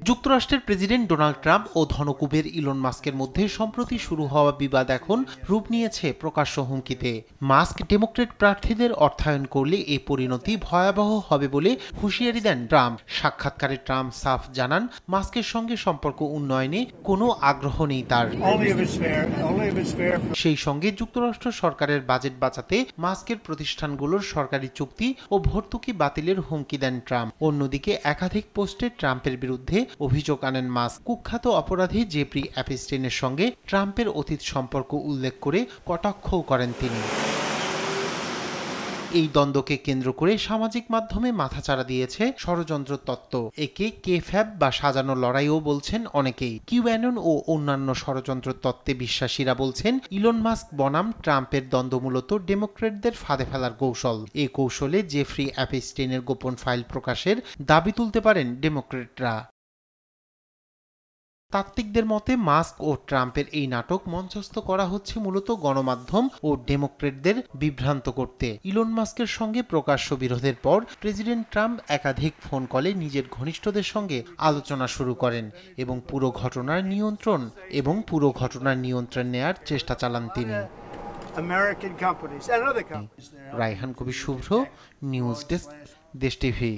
যুক্তরাষ্ট্রের president Donald Trump ও ধনকুবের Elon মাস্কের মধ্যে সম্প্রতি শুরু হওয়া বিবাদ এখন রূপ নিয়েছে প্রকাশ্য হুমকিতে। মাস্ক ডেমোক্রেট প্রার্থীদের অর্থায়ন করলে এই পরিণতি ভয়াবহ হবে বলে হুঁশিয়ারি দেন ট্রাম্প। সাক্ষাৎকারে ট্রাম্প সাফ জানান, মাস্কের সঙ্গে সম্পর্ক উন্নয়নে কোনো আগ্রহ নেই তার। সেই সঙ্গে যুক্তরাষ্ট্র সরকারের বাজেট বাঁচাতে মাস্কের প্রতিষ্ঠানগুলোর সরকারি চুক্তি ও ভর্তুকি বাতিলের হুমকি দেন ট্রাম্প। অন্যদিকে একাধিক পোস্টে ট্রাম্পের বিরুদ্ধে অভিযোগ আনেন মাস্ক। কুখ্যাত অপরাধী জেফ্রি অ্যাপস্টাইনের সঙ্গে ট্রাম্পের অতীত সম্পর্ক উল্লেখ করে কটাক্ষও করেন তিনি। এই দ্বন্দ্বকে কেন্দ্র করে সামাজিক মাধ্যমে মাথাচাড়া দিয়েছে ষড়যন্ত্র তত্ত্ব। একে কেফ্যাব বা সাজানো লড়াইও বলছেন অনেকেই। কিউঅ্যানন ও অন্যান্য ষড়যন্ত্র তত্ত্বে বিশ্বাসীরা বলছেন, ইলন মাস্ক বনাম ট্রাম্পের দ্বন্দ্ব মূলত ডেমোক্রেটদের ফাঁদে ফেলার কৌশল। এই কৌশলে জেফ্রি অ্যাপস্টাইনের গোপন ফাইল প্রকাশের দাবি তুলতে পারেন ডেমোক্রেটরা। তাত্ত্বিকদের মতে মাস্ক ও ট্রাম্পের এই নাটক মঞ্চস্থ করা হচ্ছে মূলত গণমাধ্যম ও ডেমোক্রেটদের বিভ্রান্ত করতে। ইলন মাস্কের সঙ্গে প্রকাশ্য বিরোধের পর প্রেসিডেন্ট ট্রাম্প একাধিক ফোন কলে নিজের ঘনিষ্ঠদের সঙ্গে আলোচনা শুরু করেন এবং পুরো ঘটনার নিয়ন্ত্রণ নেয়ার চেষ্টা চালান তিনি। রায়হান কবির শুভ্র, নিউজ ডেস্ক, দেশ টিভি।